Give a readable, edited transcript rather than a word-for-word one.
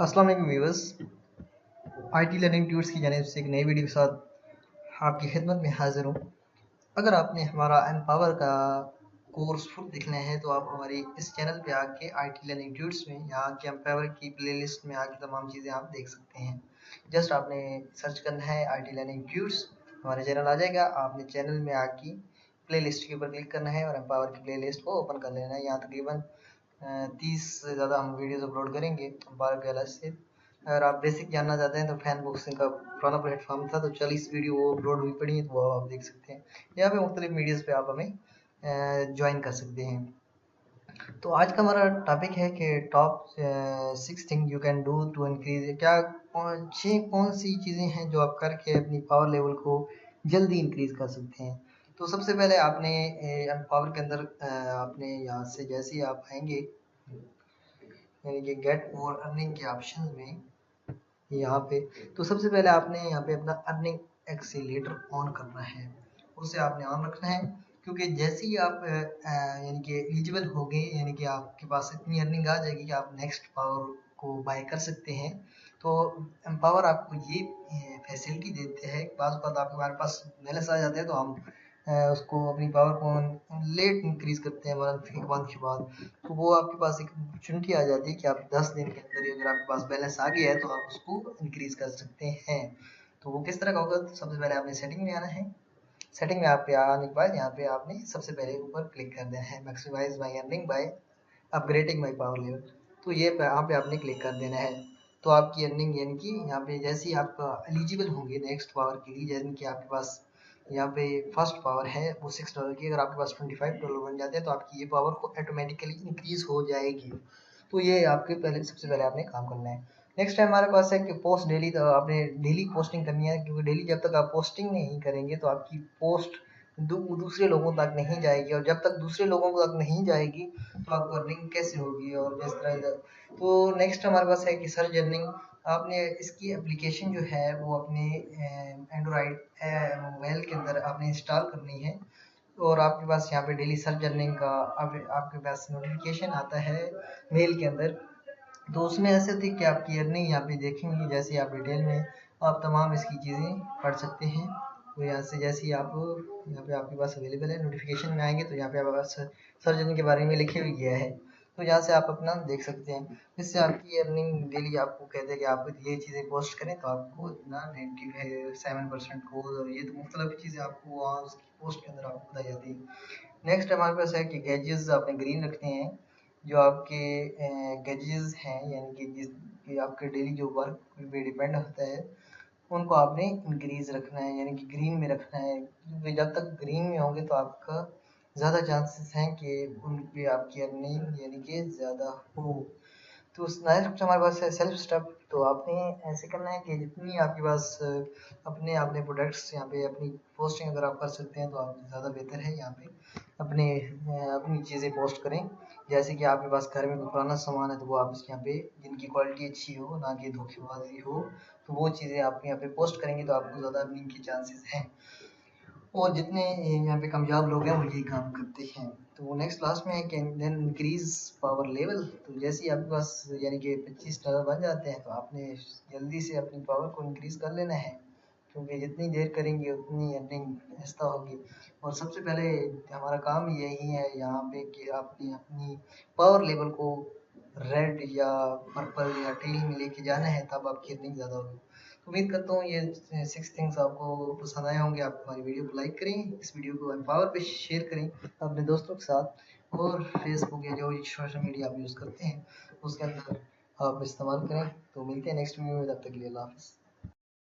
अस्सलाम वालेकुम viewers, IT learning tuts की जानिब से एक नई वीडियो के साथ आपकी खिदमत में हाजिर हूँ। अगर आपने हमारा एम्पावर का कोर्स फुल देखना है तो आप हमारी इस चैनल पे आके आईटी लर्निंग ट्यूट्स में यहाँ के एम्पावर की प्लेलिस्ट में आके तमाम चीज़ें आप देख सकते हैं। जस्ट आपने सर्च करना है आईटी लर्निंग ट्यूट्स, हमारे चैनल आ जाएगा। आपने चैनल में आके प्लेलिस्ट के ऊपर क्लिक करना है और एम्पावर की प्लेलिस्ट को ओपन कर लेना है। यहाँ तकरीबन 30 से ज़्यादा हम वीडियोस अपलोड करेंगे एम्पावर के अलग से। अगर आप बेसिक जानना चाहते हैं तो फैन बॉक्सिंग का पुराना प्लेटफॉर्म था, तो 40 वीडियो वो अपलोड हुई पड़ी है, तो वो आप देख सकते हैं। यहाँ पे मुख्तलिफ मीडियाज़ पे आप हमें ज्वाइन कर सकते हैं। तो आज का हमारा टॉपिक है कि top 6 thing you can do to increase, क्या कौन सी चीज़ें हैं जो आप करके अपनी पावर लेवल को जल्दी इंक्रीज कर सकते हैं। तो सबसे पहले आपने पावर के अंदर आपने यहाँ से जैसे ही आप आएंगे यानी कि गेट मोर अर्निंग के ऑप्शन में यहाँ पे, तो सबसे पहले आपने यहाँ पे अपना अर्निंग एक्सीलेटर ऑन करना है। उसे आपने ऑन रखना है क्योंकि जैसे ही आप यानी कि एलिजिबल हो गए, यानी कि आपके पास इतनी अर्निंग आ जाएगी कि आप नेक्स्ट पावर को बाय कर सकते हैं। तो एम्पावर आपको ये फैसिलिटी देते हैं। बात आपके हमारे पास बैलेंस आ जाते हैं तो हम उसको अपनी पावर को लेट इंक्रीज करते हैं मंथ के बाद। तो वो आपके पास एक अपॉर्चुनिटी आ जाती है कि आप 10 दिन के अंदर अगर आपके पास बैलेंस आ गया है तो आप उसको इंक्रीज कर सकते हैं। तो वो किस तरह का होगा, तो सबसे पहले आपने सेटिंग में आना है। सेटिंग में आप पे आने के बाद यहाँ पे आपने सबसे पहले ऊपर क्लिक कर देना है maximise my earning by upgrading my power level. तो ये यहाँ पे आपने क्लिक कर देना है। तो आपकी अर्निंग यानी कि यहाँ पे जैसे ही आप एलिजिबल होंगे नेक्स्ट पावर के लिए, जैसे कि आपके पास यहाँ पे फर्स्ट पावर है वो $6 की, अगर आपके पास $25 बन जाते हैं तो आपकी ये पावर को ऑटोमेटिकली इंक्रीज हो जाएगी। तो ये आपके पहले सबसे पहले आपने काम करना है। नेक्स्ट टाइम हमारे पास है कि पोस्ट डेली, तो आपने डेली पोस्टिंग करनी है, क्योंकि डेली जब तक आप पोस्टिंग नहीं करेंगे तो आपकी पोस्ट दूसरे लोगों तक नहीं जाएगी, और जब तक दूसरे लोगों तक नहीं जाएगी तो आपको अर्निंग कैसे होगी और जिस तरह। तो नेक्स्ट हमारे पास है कि सर्च अर्निंग। आपने इसकी एप्लीकेशन जो है वो अपने एंड्रॉइड मोबाइल के अंदर आपने इंस्टॉल करनी है, और आपके पास यहाँ पे डेली सर्च अर्निंग का आपके पास नोटिफिकेशन आता है मेल के अंदर। तो उसमें ऐसे होती है कि आपकी अर्निंग यहाँ पे देखेंगे, जैसे आप डिटेल में आप तमाम इसकी चीज़ें पढ़ सकते हैं। तो यहाँ से जैसे ही आप यहाँ पे आपके पास अवेलेबल है, नोटिफिकेशन में आएंगे तो यहाँ पे आपके पास सर्च अर्निंग के बारे में लिखे हुए गया है, तो यहाँ से आप अपना देख सकते हैं। इससे आपकी अर्निंग डेली आपको कहते हैं कि आप ये चीज़ें पोस्ट करें तो आपको इतना 97% को, और ये तो मुख्तलिफ चीज़ें आपको वहाँ उसकी पोस्ट के अंदर आपको बताई जाती है। नेक्स्ट हमारे पास है कि गैजेट्स आपने ग्रीन रखने हैं। जो आपके गैजेट्स हैं यानी कि जिस आपके डेली जो वर्क पे डिपेंड होता है उनको आपने इंक्रीज रखना है, यानी कि ग्रीन में रखना है, क्योंकि जब तक ग्रीन में होंगे तो आपका ज़्यादा चांसेस हैं कि उन पे आपकी अर्निंग यानी कि ज़्यादा हो। तो नेक्स्ट हमारे पास है सेल्फ स्टेप। तो आपने ऐसे करना है कि जितनी आपके पास अपने प्रोडक्ट्स यहाँ पे अपनी पोस्टिंग अगर आप कर सकते हैं तो आप ज़्यादा बेहतर है। यहाँ पे अपनी चीज़ें पोस्ट करें। जैसे कि आपके पास घर में कोई पुराना सामान है तो वो आप इसके यहाँ पे जिनकी क्वालिटी अच्छी हो, ना कि धोखेबाजी हो, तो वो चीज़ें आप यहाँ पे पोस्ट करेंगे तो आपको ज़्यादा अर्निंग के चांसेस हैं। और जितने यहाँ पे कामयाब लोग हैं वो यही काम करते हैं। तो नेक्स्ट लास्ट में है कि देन इंक्रीज पावर लेवल। तो जैसे ही आपके पास यानी कि $25 बन जाते हैं तो आपने जल्दी से अपनी पावर को इंक्रीज कर लेना है, क्योंकि जितनी देर करेंगे उतनी अर्निंग ऐसा होगी। और सबसे पहले हमारा काम यही है यहाँ पे कि आपने अपनी पावर लेवल को रेड या पर्पल या टेल में लेके जाना है, तब आपकी अर्निंग ज़्यादा होगी। उम्मीद करता हूँ ये 6 थिंग्स आपको पसंद आए होंगे। आप हमारी वीडियो को लाइक करें, इस वीडियो को एम्पावर पे शेयर करें अपने दोस्तों के साथ, और फेसबुक या जो सोशल मीडिया आप यूज़ करते हैं उसके अंदर आप इस्तेमाल करें। तो मिलते हैं नेक्स्ट वीडियो में, तब तक के लिए अल्लाह हाफ़िज़।